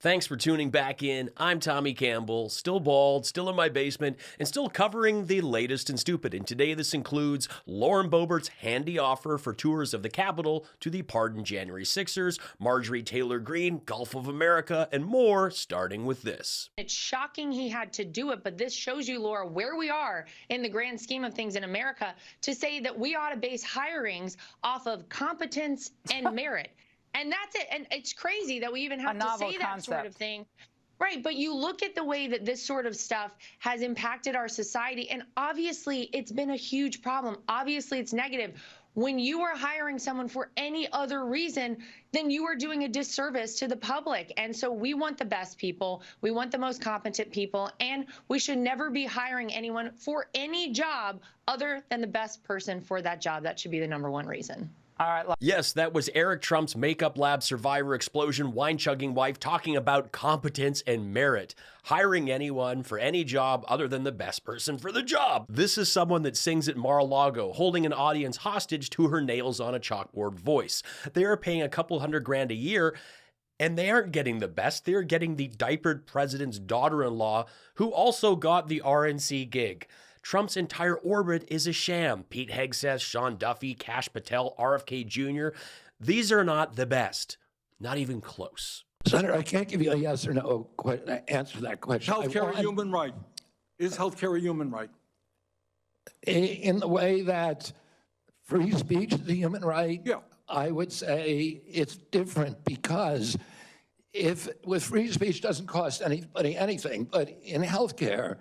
Thanks for tuning back in. I'm Tommy Campbell, still bald, still in my basement, and still covering the latest and stupid. And today this includes Lauren Boebert's handy offer for tours of the Capitol to the pardoned January Sixers, Marjorie Taylor Greene, Gulf of America, and more, starting with this. It's shocking he had to do it, but this shows you, Laura, where we are in the grand scheme of things in America to say that we ought to base hirings off of competence and merit. And that's it. And it's crazy that we even have to say that sort of thing. Right. But you look at the way that this sort of stuff has impacted our society. And obviously, it's been a huge problem. Obviously, it's negative. When you are hiring someone for any other reason, then you are doing a disservice to the public. And so we want the best people. We want the most competent people. And we should never be hiring anyone for any job other than the best person for that job. That should be the number one reason. All right. Yes, that was Eric Trump's makeup lab survivor explosion wine-chugging wife talking about competence and merit. Hiring anyone for any job other than the best person for the job. This is someone that sings at Mar-a-Lago, holding an audience hostage to her nails on a chalkboard voice. They are paying a couple $100,000 a year, and they aren't getting the best. They're getting the diapered president's daughter-in-law, who also got the RNC gig. Trump's entire orbit is a sham. Pete Hegseth, Sean Duffy, Kash Patel, RFK Jr. These are not the best. Not even close. Senator, I can't give you a yes or no answer to that question. Healthcare a human right? Is healthcare a human right? In the way that free speech is a human right, Yeah. I would say it's different because if with free speech doesn't cost anybody anything, but in healthcare,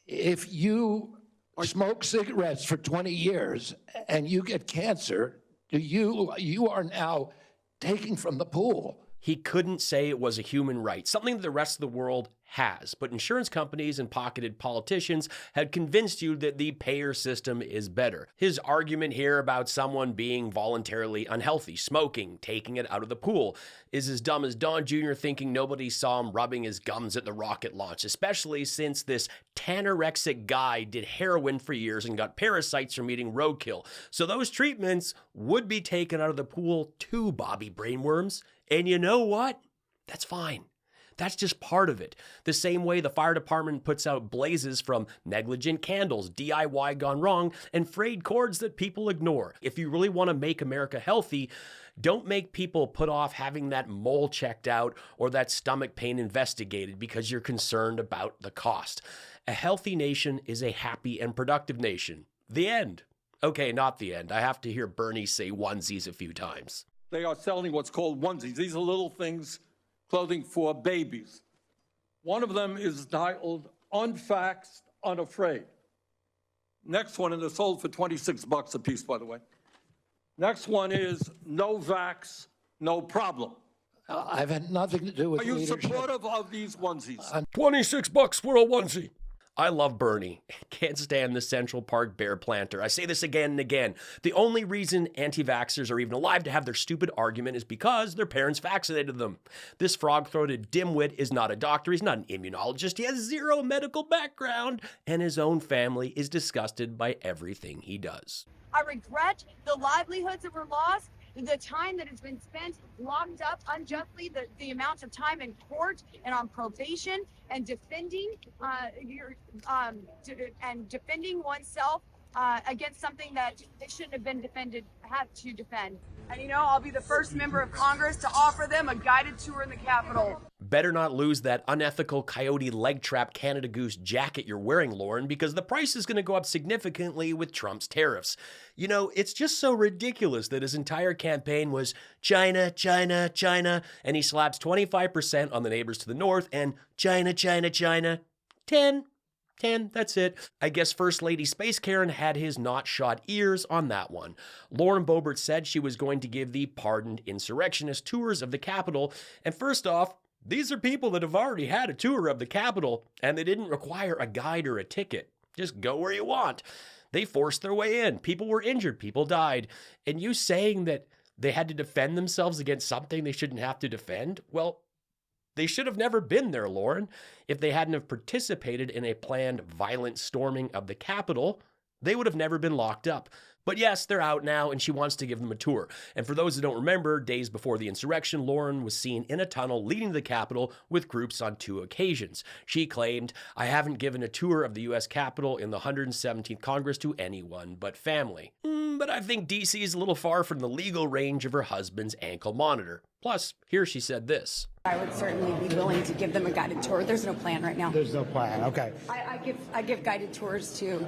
if you smoke cigarettes for 20 years and you get cancer, you are now taking from the pool. He couldn't say it was a human right, something that the rest of the world has. But insurance companies and pocketed politicians had convinced you that the payer system is better. His argument here about someone being voluntarily unhealthy, smoking, taking it out of the pool, is as dumb as Don Jr. thinking nobody saw him rubbing his gums at the rocket launch, especially since this tanorexic guy did heroin for years and got parasites from eating roadkill. So those treatments would be taken out of the pool too, Bobby Brainworms. And you know what? That's fine. That's just part of it. The same way the fire department puts out blazes from negligent candles, DIY gone wrong, and frayed cords that people ignore. If you really want to make America healthy, don't make people put off having that mole checked out or that stomach pain investigated because you're concerned about the cost. A healthy nation is a happy and productive nation. The end. Okay, not the end. I have to hear Bernie say onesies a few times. They are selling what's called onesies. These are little things, clothing for babies. One of them is titled Unfaxed, Unafraid. Next one, and they're sold for $26 a piece, by the way. Next one is No Vax, No Problem. I've had nothing to do with leadership. Are you supportive of these onesies? $26 for a onesie. I love Bernie. Can't stand the Central Park bear planter. I say this again and again. The only reason anti-vaxxers are even alive to have their stupid argument is because their parents vaccinated them. This frog-throated dimwit is not a doctor. He's not an immunologist. He has zero medical background, and his own family is disgusted by everything he does. I regret the livelihoods that were lost, the time that has been spent locked up unjustly, the amount of time in court and on probation and defending defending oneself against something that they shouldn't have been had to defend. And you know, I'll be the first member of Congress to offer them a guided tour in the Capitol. Better not lose that unethical coyote leg trap Canada Goose jacket you're wearing, Lauren, because the price is going to go up significantly with Trump's tariffs. You know, it's just so ridiculous that his entire campaign was China, China, China, and he slaps 25% on the neighbors to the north and China, China, China. 10, that's it. I guess First Lady Space Karen had his not shot ears on that one. Lauren Boebert said she was going to give the pardoned insurrectionist tours of the Capitol, and first off, these are people that have already had a tour of the Capitol, and they didn't require a guide or a ticket. Just go where you want. They forced their way in. People were injured. People died. And you saying that they had to defend themselves against something they shouldn't have to defend? Well, they should have never been there, Lauren. If they hadn't have participated in a planned violent storming of the Capitol, they would have never been locked up. But yes, they're out now, and she wants to give them a tour. And for those who don't remember, days before the insurrection, Lauren was seen in a tunnel leading to the Capitol with groups on 2 occasions. She claimed, "I haven't given a tour of the U.S. Capitol in the 117th Congress to anyone but family." But I think D.C. is a little far from the legal range of her husband's ankle monitor. Plus, here she said this. I would certainly be willing to give them a guided tour. There's no plan right now. There's no plan, okay. I give guided tours to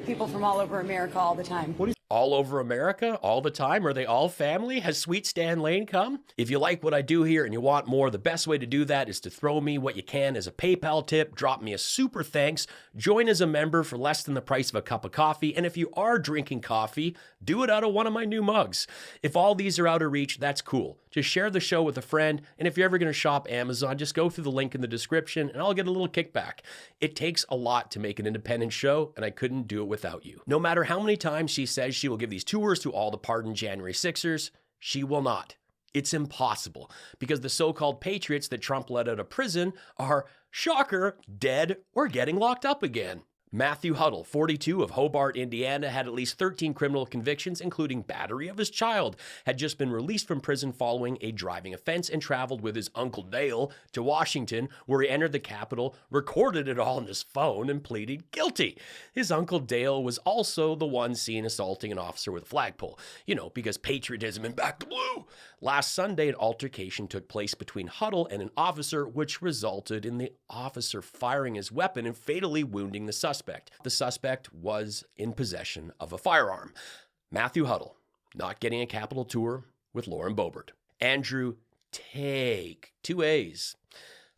people from all over America all the time. All over America, all the time? Are they all family? Has Sweet Stan Lane come? If you like what I do here and you want more, the best way to do that is to throw me what you can as a PayPal tip, drop me a super thanks, join as a member for less than the price of a cup of coffee, and if you are drinking coffee, do it out of one of my new mugs. If all these are out of reach, that's cool. Just share the show with a friend, and if you're ever going to shop Amazon, just go through the link in the description and I'll get a little kickback. It takes a lot to make an independent show, and I couldn't do it without you. No matter how many times she says she will give these tours to all the pardoned January 6ers, she will not. It's impossible, because the so-called patriots that Trump let out of prison are, shocker, dead or getting locked up again. Matthew Huddle, 42, of Hobart, Indiana, had at least 13 criminal convictions, including battery of his child, had just been released from prison following a driving offense and traveled with his Uncle Dale to Washington, where he entered the Capitol, recorded it all on his phone, and pleaded guilty. His Uncle Dale was also the one seen assaulting an officer with a flagpole, because patriotism and back to blue. Last Sunday, an altercation took place between Huddle and an officer, which resulted in the officer firing his weapon and fatally wounding the suspect. The suspect was in possession of a firearm. Matthew Huddle, not getting a Capitol tour with Lauren Boebert. Andrew Take, 2 A's.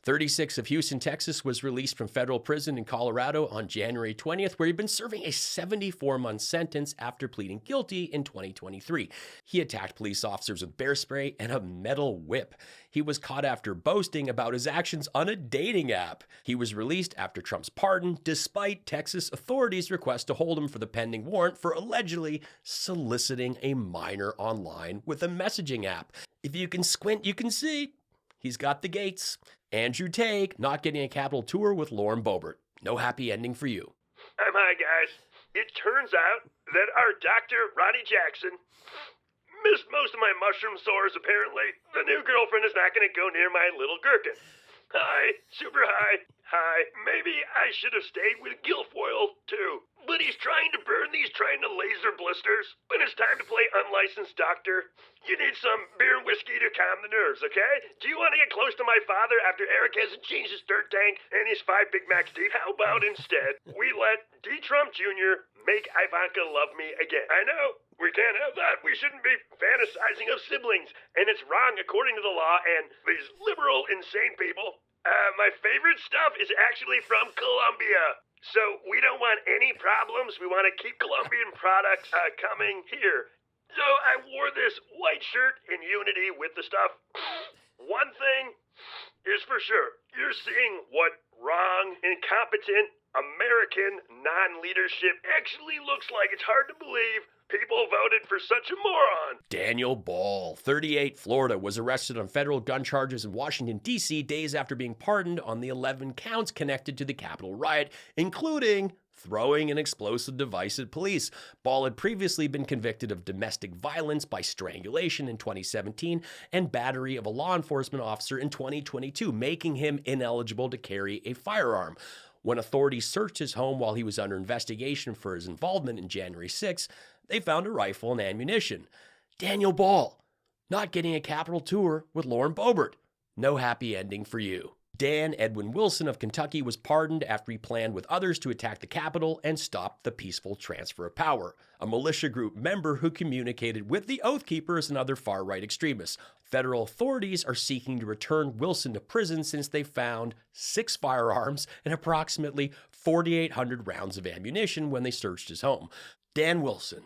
36 of Houston, Texas, was released from federal prison in Colorado on January 20th, where he'd been serving a 74-month sentence after pleading guilty in 2023. He attacked police officers with bear spray and a metal whip. He was caught after boasting about his actions on a dating app. He was released after Trump's pardon, despite Texas authorities' request to hold him for the pending warrant for allegedly soliciting a minor online with a messaging app. If you can squint, you can see. He's got the gates. Andrew Take, not getting a Capitol tour with Lauren Boebert. No happy ending for you. Hi, guys. It turns out that our doctor, Ronnie Jackson, missed most of my mushroom sores, apparently. The new girlfriend is not going to go near my little gherkin. Hi, super high. Hi. Maybe I should have stayed with Guilfoyle, too. But he's trying to burn these trying to laser blisters. When it's time to play unlicensed doctor, you need some beer and whiskey to calm the nerves, okay? Do you want to get close to my father after Eric hasn't changed his dirt tank and his 5 Big Macs deep? How about instead we let D. Trump Jr. make Ivanka love me again? I know, we can't have that. We shouldn't be fantasizing of siblings. And it's wrong according to the law and these liberal, insane people. My favorite stuff is actually from Colombia. So we don't want any problems. We want to keep Colombian products coming here. So I wore this white shirt in unity with the stuff. One thing is for sure. You're seeing what wrong, incompetent, American non-leadership actually looks like. It's hard to believe people voted for such a moron. Daniel Ball, 38, Florida, was arrested on federal gun charges in Washington, D.C. days after being pardoned on the 11 counts connected to the Capitol riot, including throwing an explosive device at police. Ball had previously been convicted of domestic violence by strangulation in 2017 and battery of a law enforcement officer in 2022, making him ineligible to carry a firearm. When authorities searched his home while he was under investigation for his involvement in January 6, they found a rifle and ammunition. Daniel Ball, not getting a Capitol tour with Lauren Boebert. No happy ending for you. Dan Edwin Wilson of Kentucky was pardoned after he planned with others to attack the Capitol and stop the peaceful transfer of power. A militia group member who communicated with the Oath Keepers and other far-right extremists. Federal authorities are seeking to return Wilson to prison since they found 6 firearms and approximately 4,800 rounds of ammunition when they searched his home. Dan Wilson,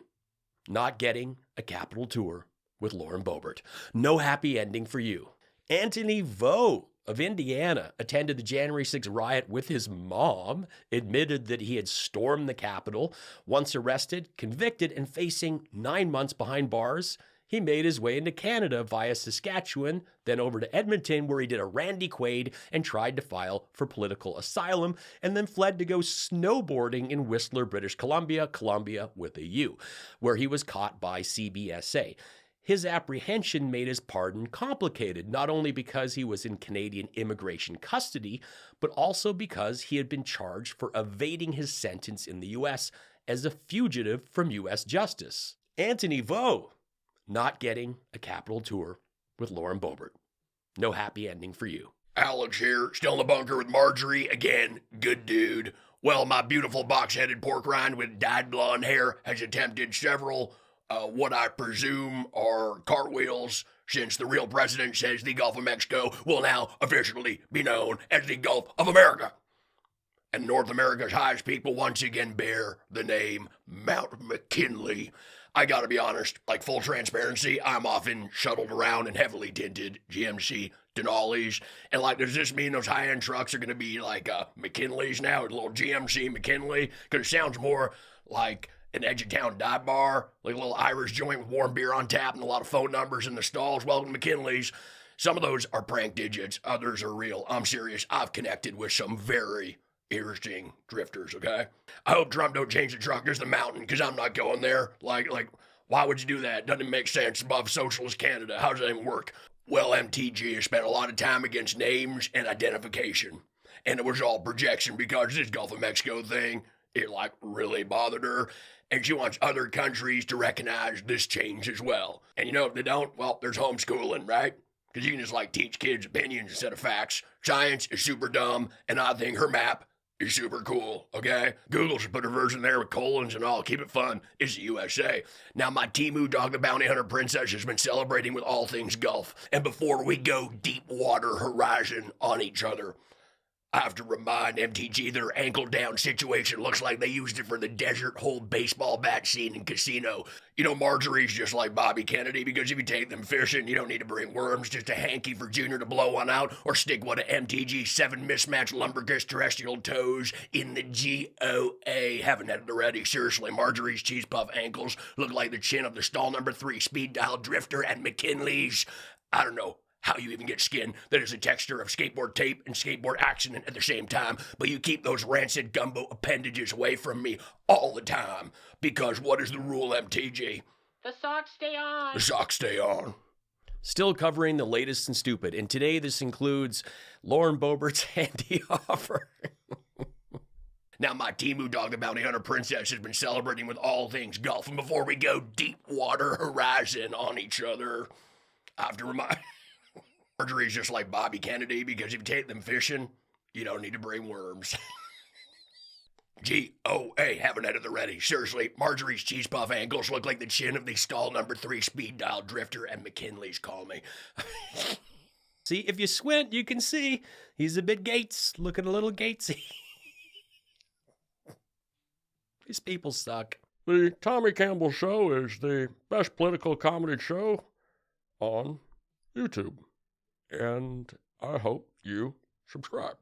not getting a Capitol tour with Lauren Boebert. No happy ending for you. Anthony Vo of Indiana attended the January 6 riot with his mom, admitted that he had stormed the Capitol. Once arrested, convicted, and facing 9 months behind bars, He made his way into Canada via Saskatchewan, then over to Edmonton, where he did a Randy Quaid and tried to file for political asylum, and then fled to go snowboarding in Whistler, British Columbia, Columbia with a U, where he was caught by CBSA. His apprehension made his pardon complicated, not only because he was in Canadian immigration custody, but also because he had been charged for evading his sentence in the U.S. as a fugitive from U.S. justice. Anthony Vo, not getting a Capitol tour with Lauren Boebert. No happy ending for you. Alex here, still in the bunker with Marjorie. Again, good dude. Well, my beautiful box-headed pork rind with dyed blonde hair has attempted several, what I presume are cartwheels, since the real president says the Gulf of Mexico will now officially be known as the Gulf of America. And North America's highest peak will once again bear the name Mount McKinley. I gotta be honest, like full transparency, I'm often shuttled around in heavily tinted GMC Denali's. And like, does this mean those high-end trucks are gonna be like McKinley's now, a little GMC McKinley? Because it sounds more like an edge of town dive bar, like a little Irish joint with warm beer on tap and a lot of phone numbers in the stalls. Welcome to McKinley's. Some of those are prank digits, others are real. I'm serious, I've connected with some very interesting drifters, okay? I hope Trump don't change the truck. There's the mountain, because I'm not going there. Like, why would you do that? Doesn't even make sense above socialist Canada. How does that even work? Well, MTG has spent a lot of time against names and identification. And it was all projection because this Gulf of Mexico thing, it like really bothered her. And she wants other countries to recognize this change as well. And you know, if they don't, well, there's homeschooling, right? Because you can just like teach kids opinions instead of facts. Science is super dumb, and I think her map is super cool, okay? Google should put a version there with colons and all. Keep it fun. It's the USA. Now, my Temu Dog the Bounty Hunter Princess has been celebrating with all things Gulf. And before we go deep water horizon on each other, I have to remind MTG their ankle down situation looks like they used it for the desert hold baseball bat scene in Casino. You know, Marjorie's just like Bobby Kennedy, because if you take them fishing, you don't need to bring worms, just a hanky for Junior to blow one out, or stick one of MTG's 7 mismatched lumberjack terrestrial toes in the GOA. Haven't had it already. Seriously, Marjorie's cheese puff ankles look like the chin of the stall number 3 speed dial drifter at McKinley's. I don't know how you even get skin that is a texture of skateboard tape and skateboard accident at the same time, but you keep those rancid gumbo appendages away from me all the time, because what is the rule, MTG? The socks stay on. The socks stay on. Still covering the latest and stupid, and today this includes Lauren Boebert's handy offer. Now, my Temu Dog the Bounty Hunter Princess has been celebrating with all things Gulf, and before we go deep water horizon on each other, I have to remind... Marjorie's just like Bobby Kennedy, because if you take them fishing, you don't need to bring worms. GOA, haven't had it already. Seriously, Marjorie's cheese puff ankles look like the chin of the stall number 3 speed dial drifter at McKinley's. Call me. See, if you squint, you can see he's a bit Gates, looking a little Gatesy. These people suck. The Tommy Campbell Show is the best political comedy show on YouTube. And I hope you subscribe.